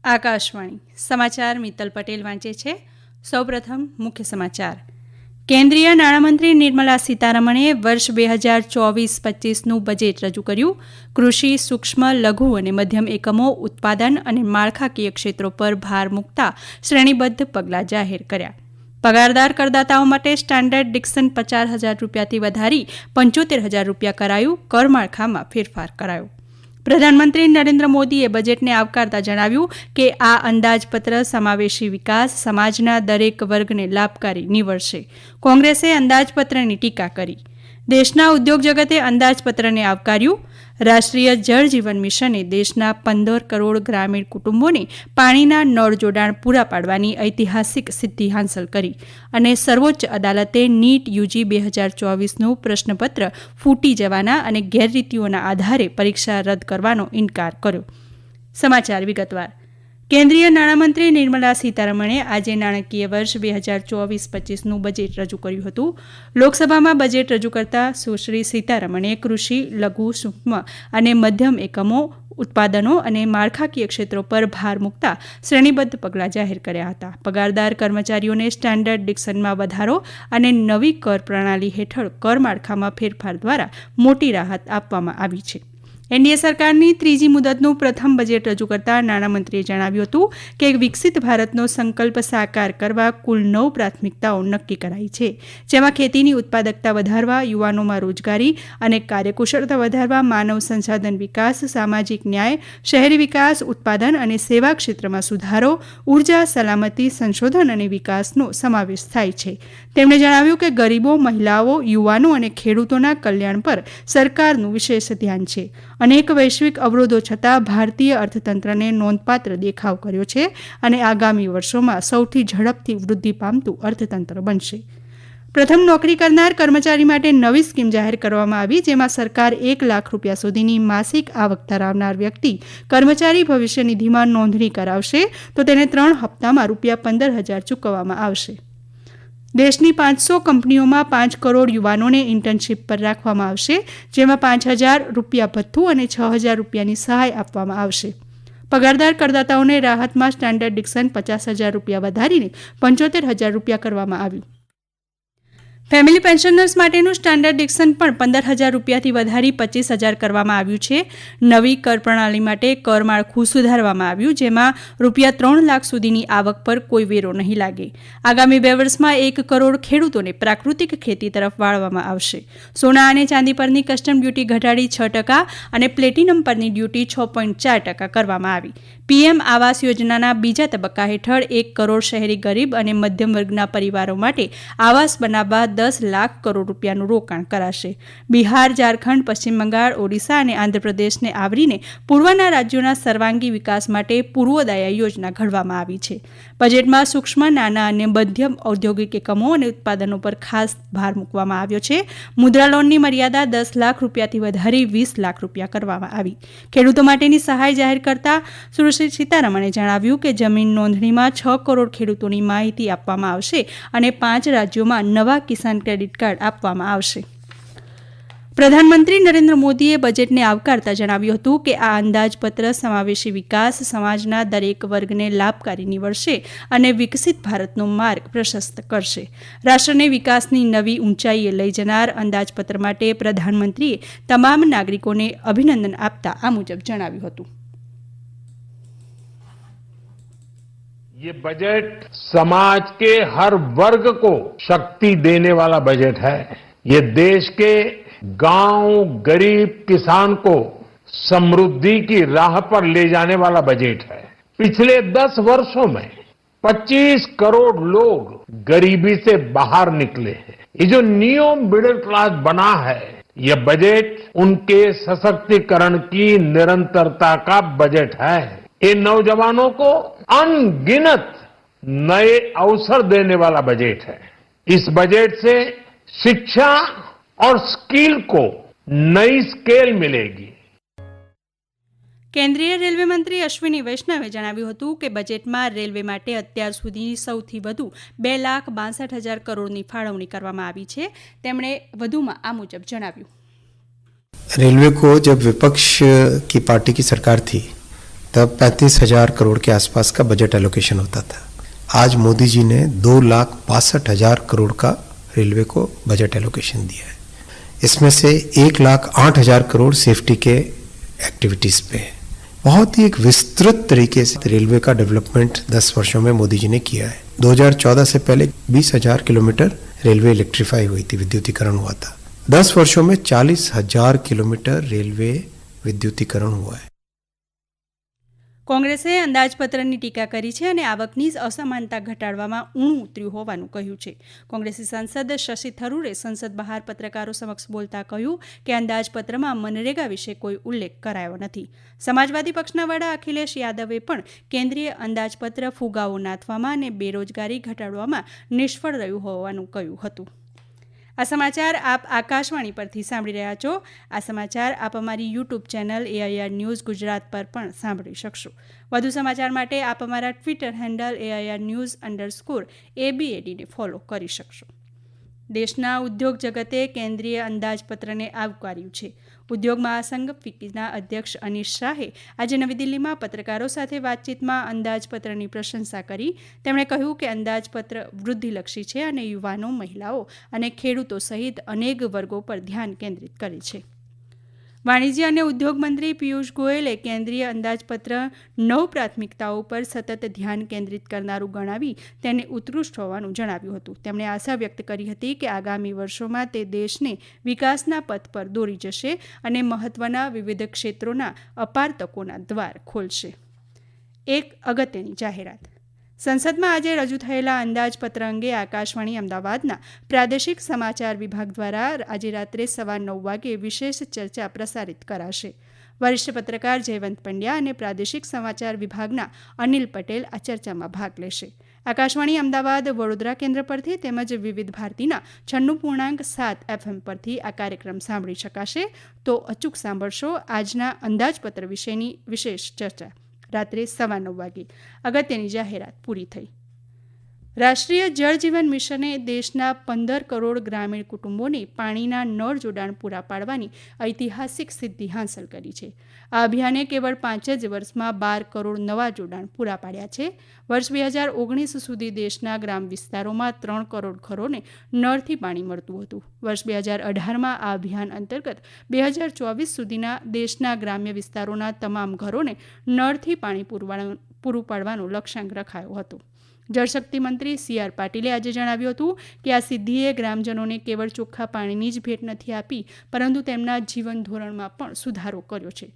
આકાશવાણી સમાચાર મિત્તલ પટેલ વાંચે છે. સૌપ્રથમ મુખ્ય સમાચાર. કેન્દ્રીય નાણામંત્રી નિર્મલા સીતારમણે વર્ષ 2024-25નું બજેટ રજૂ કર્યું. કૃષિ, સૂક્ષ્મ, લઘુ અને મધ્યમ એકમો, ઉત્પાદન અને માળખાકીય ક્ષેત્રો પર ભાર મૂકતા શ્રેણીબદ્ધ પગલાં જાહેર કર્યા. પગારદાર કરદાતાઓ માટે સ્ટાન્ડર્ડ ડિડક્શન 50,000 રૂપિયાથી વધારી 75,000 રૂપિયા કરાયું. કરમાળખામાં ફેરફાર કરાયો. પ્રધાનમંત્રી નરેન્દ્ર મોદીએ બજેટને આવકારતા જણાવ્યું કે આ અંદાજપત્ર સમાવેશી વિકાસ, સમાજના દરેક વર્ગને લાભકારી નીવડશે. કોંગ્રેસે અંદાજપત્રની ટીકા કરી. દેશના ઉદ્યોગ જગતે અંદાજપત્રને આવકાર્યું. રાષ્ટ્રીય જળ જીવન મિશને દેશના 15 કરોડ ગ્રામીણ કુટુંબોને પાણીના નળ જોડાણ પૂરા પાડવાની ઐતિહાસિક સિદ્ધિ હાંસલ કરી અને સર્વોચ્ચ અદાલતે નીટ યુજી 2024નું પ્રશ્નપત્ર ફૂટી જવાના અને ગેરરીતિઓના આધારે પરીક્ષા રદ કરવાનો ઇનકાર કર્યો. સમાચાર વિગતવાર. કેન્દ્રીય નાણામંત્રી નિર્મલા સીતારમણે આજે નાણાકીય વર્ષ 2024-25નું બજેટ રજૂ કર્યું હતું. લોકસભામાં બજેટ રજૂ કરતા સુશ્રી સીતારમણે કૃષિ, લઘુ, સૂક્ષ્મ અને મધ્યમ એકમો, ઉત્પાદનો અને માળખાકીય ક્ષેત્રો પર ભાર મૂકતા શ્રેણીબદ્ધ પગલાં જાહેર કર્યા હતા. પગારદાર કર્મચારીઓને સ્ટાન્ડર્ડ ડિડક્શનમાં વધારો અને નવી કર પ્રણાલી હેઠળ કરમાળખામાં ફેરફાર દ્વારા મોટી રાહત આપવામાં આવી છે. એનડીએ સરકારની ત્રીજી મુદતનું પ્રથમ બજેટ રજૂ કરતા નાણામંત્રીએ જણાવ્યું હતું કે વિકસિત ભારતનો સંકલ્પ સાકાર કરવા કુલ 9 પ્રાથમિકતાઓ નક્કી કરાઈ છે, જેમાં ખેતીની ઉત્પાદકતા વધારવા, યુવાનોમાં રોજગારી અને કાર્યકુશળતા વધારવા, માનવ સંસાધન વિકાસ, સામાજિક ન્યાય, શહેરી વિકાસ, ઉત્પાદન અને સેવા ક્ષેત્રમાં સુધારો, ઉર્જા, સલામતી, સંશોધન અને વિકાસનો સમાવેશ થાય છે. તેમણે જણાવ્યું કે ગરીબો, મહિલાઓ, યુવાનો અને ખેડૂતોના કલ્યાણ પર સરકારનું વિશેષ ધ્યાન છે. અનેક વૈશ્વિક અવરોધો છતાં ભારતીય અર્થતંત્રને નોંધપાત્ર દેખાવ કર્યો છે અને આગામી વર્ષોમાં સૌથી ઝડપથી વૃદ્ધિ પામતું અર્થતંત્ર બનશે. પ્રથમ નોકરી કરનાર કર્મચારી માટે નવી સ્કીમ જાહેર કરવામાં આવી, જેમાં સરકાર 1 લાખ રૂપિયા સુધીની માસિક આવક ધરાવનાર વ્યક્તિ કર્મચારી ભવિષ્ય નિધિમાં નોંધણી કરાવશે તો તેને 3 હપ્તામાં રૂપિયા 15,000 ચૂકવવામાં આવશે. દેશની 500 કંપનીઓમાં 5 કરોડ યુવાનોને ઇન્ટર્નશીપ પર રાખવામાં આવશે, જેમાં 5,000 રૂપિયા ભથ્થું અને 6,000 રૂપિયાની સહાય આપવામાં આવશે. પગારદાર કરદાતાઓને રાહતમાં સ્ટાન્ડર્ડ ડિડક્શન 50,000 રૂપિયા વધારીને 75,000 રૂપિયા કરવામાં આવ્યું. ફેમિલી પેન્શનર્સ માટેનું સ્ટાન્ડર્ડ ડિડક્શન પણ 15,000 રૂપિયાથી વધારી 25,000 કરવામાં આવ્યું છે. નવી કર પ્રણાલી માટે કર માળખું સુધારવામાં આવ્યું, જેમાં રૂપિયા 3 લાખ સુધીની આવક પર કોઈ વેરો નહીં લાગે. આગામી 2 વર્ષમાં 1 કરોડ ખેડૂતોને પ્રાકૃતિક ખેતી તરફ વાળવામાં આવશે. સોના અને ચાંદી પરની કસ્ટમ ડ્યુટી ઘટાડી 6% અને પ્લેટિનમ પરની ડ્યુટી 6.4% કરવામાં આવી. પીએમ આવાસ યોજનાના બીજા તબક્કા હેઠળ 1 કરોડ શહેરી ગરીબ અને મધ્યમ વર્ગના પરિવારો માટે આવાસ બનાવવા 10 લાખ કરોડ રૂપિયાનું રોકાણ કરાશે. બિહાર, ઝારખંડ, પશ્ચિમ બંગાળ, ઓડિશા અને આંધ્રપ્રદેશને આવરીને પૂર્વના રાજ્યોના સર્વાંગી વિકાસ માટે પૂર્વોદય યોજના ઘડવામાં આવી છે. બજેટમાં સૂક્ષ્મ, નાના અને મધ્યમ ઔદ્યોગિક એકમો અને ઉત્પાદનો પર ખાસ ભાર મૂકવામાં આવ્યો છે. મુદ્રા લોનની મર્યાદા 10 લાખ રૂપિયાથી વધારી 20 લાખ રૂપિયા કરવામાં આવી. ખેડૂતો માટેની સહાય જાહેર કરતા સુશ્રી સીતારમણે જણાવ્યું કે જમીન નોંધણીમાં 6 કરોડ ખેડૂતોની માહિતી આપવામાં આવશે અને 5 રાજ્યોમાં નવા કિસાન ક્રેડિટ કાર્ડ આપવામાં આવશે. પ્રધાનમંત્રી નરેન્દ્ર મોદીએ બજેટને આવકારતા જણાવ્યું હતું કે આ અંદાજપત્ર સમાવેશી વિકાસ, સમાજના દરેક વર્ગને લાભકારી નીવડશે અને વિકસિત ભારતનો માર્ગ પ્રશસ્ત કરશે. રાષ્ટ્રને વિકાસની નવી ઊંચાઈએ લઈ જનાર અંદાજપત્ર માટે પ્રધાનમંત્રીએ તમામ નાગરિકોને અભિનંદન આપતા આ મુજબ જણાવ્યું હતું. ये बजट समाज के हर वर्ग को शक्ति देने वाला बजट है. ये देश के गांव, गरीब किसान को समृद्धि की राह पर ले जाने वाला बजट है. पिछले 10 वर्षों में 25 करोड़ लोग गरीबी से बाहर निकले हैं. ये जो न्यू मिडिल क्लास बना है, ये बजट उनके सशक्तिकरण की निरंतरता का बजट है. ये नौजवानों को अनगिनत नए अवसर देने वाला बजट है. इस बजट से शिक्षा और स्किल को नई स्केल मिलेगी. કેન્દ્રીય રેલવે મંત્રી અશ્વિની વૈષ્ણવે જણાવ્યું હતું કે બજેટમાં રેલવે માટે અત્યાર સુધી સૌથી વધુ 2,62,000 કરોડની ફાળવણી કરવામાં આવી છે. તેમણે વધુમાં આ મુજબ જણાવ્યું. रेलवे को जब विपक्ष की पार्टी की सरकार थी तब 35,000 करोड़ के आसपास का बजट एलोकेशन होता था। आज मोदी जी ने 2,62,000 करोड़ का रेलवे को बजट एलोकेशन दिया है। इसमें से 1,08,000 करोड़ सेफ्टी के एक्टिविटीज पे है। बहुत ही एक विस्तृत तरीके से रेलवे का डेवलपमेंट 10 वर्षों में मोदी जी ने किया है। 2014 से पहले 20,000 किलोमीटर रेलवे इलेक्ट्रीफाई हुई थी, विद्युतीकरण हुआ था। 10 वर्षों में 40,000 किलोमीटर रेलवे વિદ્યુતીકરણ हुआ है। કોંગ્રેસે અંદાજપત્રની ટીકા કરી છે અને આવકની અસમાનતા ઘટાડવામાં ઊણું ઉતર્યું હોવાનું કહ્યું છે. કોંગ્રેસી સાંસદ શશી થરૂરે સંસદ બહાર પત્રકારો સમક્ષ બોલતા કહ્યું કે અંદાજપત્રમાં મનરેગા વિશે કોઈ ઉલ્લેખ કરાયો નથી. સમાજવાદી પક્ષના વડા અખિલેશ યાદવે પણ કેન્દ્રીય અંદાજપત્ર ફુગાવો નાથવામાં અને બેરોજગારી ઘટાડવામાં નિષ્ફળ રહ્યું હોવાનું કહ્યું હતું. આ સમાચાર આપ આકાશવાણી પરથી સાંભળી રહ્યા છો. આ સમાચાર આપ અમારી YouTube channel AIR news Gujarat પર પણ સાંભળી શકશો. વધુ સમાચાર માટે આપ અમારા ટ્વિટર હેન્ડલ AIR_news_ABAD ને ફોલો કરી શકશો. દેશના ઉદ્યોગ જગતે કેન્દ્રીય અંદાજપત્રને આવકાર્યું છે. ઉદ્યોગ મહાસંઘ ફિક્કીના અધ્યક્ષ અનિશ શાહે આજે નવી દિલ્હીમાં પત્રકારો સાથે વાતચીતમાં અંદાજપત્રની પ્રશંસા કરી. તેમણે કહ્યું કે અંદાજપત્ર વૃદ્ધિલક્ષી છે અને યુવાનો, મહિલાઓ અને ખેડૂતો સહિત અનેક વર્ગો પર ધ્યાન કેન્દ્રિત કરે છે. વાણિજ્ય અને ઉદ્યોગ મંત્રી પિયુષ ગોયલે કેન્દ્રીય અંદાજપત્ર 9 પ્રાથમિકતાઓ પર સતત ધ્યાન કેન્દ્રિત કરનારું ગણાવી તેને ઉત્કૃષ્ટ હોવાનું જણાવ્યું હતું. તેમણે આશા વ્યક્ત કરી હતી કે આગામી વર્ષોમાં તે દેશને વિકાસના પથ પર દોરી જશે અને મહત્વના વિવિધ ક્ષેત્રોના અપાર તકોના દ્વાર ખોલશે. એક અગત્યની જાહેરાત. સંસદમાં આજે રજૂ થયેલા અંદાજપત્ર અંગે આકાશવાણી અમદાવાદના પ્રાદેશિક સમાચાર વિભાગ દ્વારા આજે રાત્રે 9:15 વાગે વિશેષ ચર્ચા પ્રસારિત કરાશે. વરિષ્ઠ પત્રકાર જયવંત પંડ્યા અને પ્રાદેશિક સમાચાર વિભાગના અનિલ પટેલ આ ચર્ચામાં ભાગ લેશે. આકાશવાણી અમદાવાદ વડોદરા કેન્દ્ર પરથી તેમજ વિવિધ ભારતીના 96.7 FM પરથી આ કાર્યક્રમ સાંભળી શકાશે. તો અચૂક સાંભળશો આજના અંદાજપત્ર વિશેની વિશેષ ચર્ચા રાત્રે 9:15 વાગે. અગત્યની જાહેરાત પૂરી થઈ. રાષ્ટ્રીય જળ જીવન મિશને દેશના 15 કરોડ ગ્રામીણ કુટુંબોને પાણીના નળ જોડાણ પૂરા પાડવાની ઐતિહાસિક સિદ્ધિ હાંસલ કરી છે. આ અભિયાને કેવળ 5 જ વર્ષમાં 12 કરોડ નવા જોડાણ પૂરા પાડ્યા છે. વર્ષ 2019 સુધી દેશના ગ્રામ વિસ્તારોમાં 3 કરોડ ઘરોને નળથી પાણી મળતું હતું. વર્ષ 2018માં આ અભિયાન અંતર્ગત 2024 સુધીના દેશના ગ્રામ્ય વિસ્તારોના તમામ ઘરોને નળથી પાણી પૂરું પાડવાનો લક્ષ્યાંક રખાયો હતો. જળશક્તિ મંત્રી CR પાટીલે આજે જણાવ્યું હતું કે આ સિદ્ધિએ ગ્રામજનોને કેવળ ચોખ્ખા પાણીની જ ભેટ નથી આપી, પરંતુ તેમના જીવન ધોરણમાં પણ સુધારો કર્યો છે.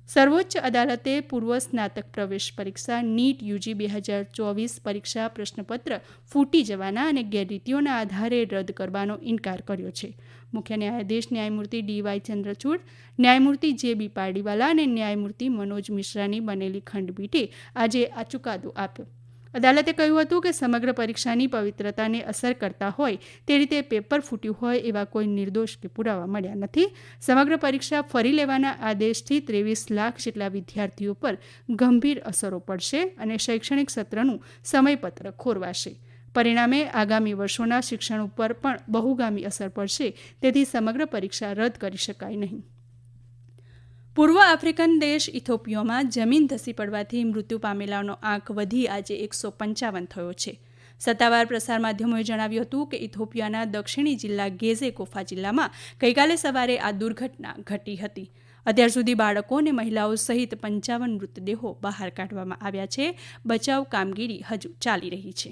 સર્વોચ્ચ અદાલતે પૂર્વ સ્નાતક પ્રવેશ પરીક્ષા NEET UG 2024 પરીક્ષા પ્રશ્નપત્ર ફૂટી જવાના અને ગેરરીતિઓના આધારે રદ કરવાનો ઇનકાર કર્યો છે. મુખ્ય ન્યાયાધીશ ન્યાયમૂર્તિ DY ચંદ્રચૂડ, ન્યાયમૂર્તિ JB પારડીવાલા અને ન્યાયમૂર્તિ મનોજ મિશ્રાની બનેલી ખંડપીઠે આજે આ ચુકાદો આપ્યો. અદાલતે કહ્યું હતું કે સમગ્ર પરીક્ષાની પવિત્રતાને અસર કરતા હોય તે રીતે પેપર ફૂટ્યું હોય એવા કોઈ નિર્દોષ કે પુરાવા મળ્યા નથી. સમગ્ર પરીક્ષા ફરી લેવાના આદેશથી 23 લાખ જેટલા વિદ્યાર્થીઓ પર ગંભીર અસરો પડશે અને શૈક્ષણિક સત્રનું સમયપત્ર ખોરવાશે. પરિણામે આગામી વર્ષોના શિક્ષણ ઉપર પણ બહુગામી અસર પડશે. તેથી સમગ્ર પરીક્ષા રદ કરી શકાય નહીં. પૂર્વ આફ્રિકન દેશ ઇથોપિયામાં જમીન ધસી પડવાથી મૃત્યુ પામેલાનો આંક વધી આજે 155 થયો છે. સત્તાવાર પ્રસાર માધ્યમોએ જણાવ્યું હતું કે ઇથોપિયાના દક્ષિણી જિલ્લા ગેઝે કોફા જિલ્લામાં ગઈકાલે સવારે આ દુર્ઘટના ઘટી હતી. અત્યાર સુધી બાળકો અને મહિલાઓ સહિત 55 મૃતદેહો બહાર કાઢવામાં આવ્યા છે. બચાવ કામગીરી હજુ ચાલી રહી છે.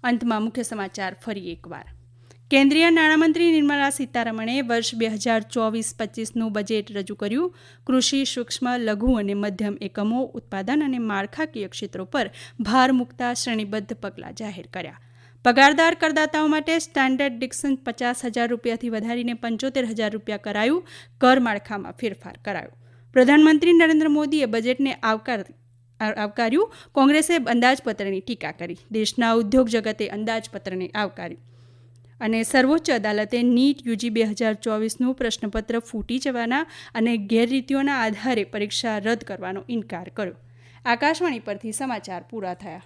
અંતમાં મુખ્ય સમાચાર ફરી એકવાર. કેન્દ્રીય નાણામંત્રી નિર્મલા સીતારમણે વર્ષ 2024-25નું બજેટ રજૂ કર્યું. કૃષિ, સૂક્ષ્મ, લઘુ અને મધ્યમ એકમો, ઉત્પાદન અને માળખાકીય ક્ષેત્રો પર ભાર મૂકતા શ્રેણીબદ્ધ પગલાં જાહેર કર્યા. પગારદાર કરદાતાઓ માટે સ્ટાન્ડર્ડ ડિડક્શન 50,000 રૂપિયાથી વધારીને 75,000 રૂપિયા કરાયું. કર માળખામાં ફેરફાર કરાયો. પ્રધાનમંત્રી નરેન્દ્ર મોદીએ બજેટને આવકાર્યું. કોંગ્રેસે અંદાજપત્રની ટીકા કરી. દેશના ઉદ્યોગ જગતે અંદાજપત્રને આવકાર્યું. અને સર્વોચ્ચ અદાલતે NEET UG 2024નું પ્રશ્નપત્ર ફૂટી જવાના અને ગેરરીતિઓના આધારે પરીક્ષા રદ કરવાનો ઇનકાર કર્યો. આકાશવાણી પરથી સમાચાર પૂરા થયા.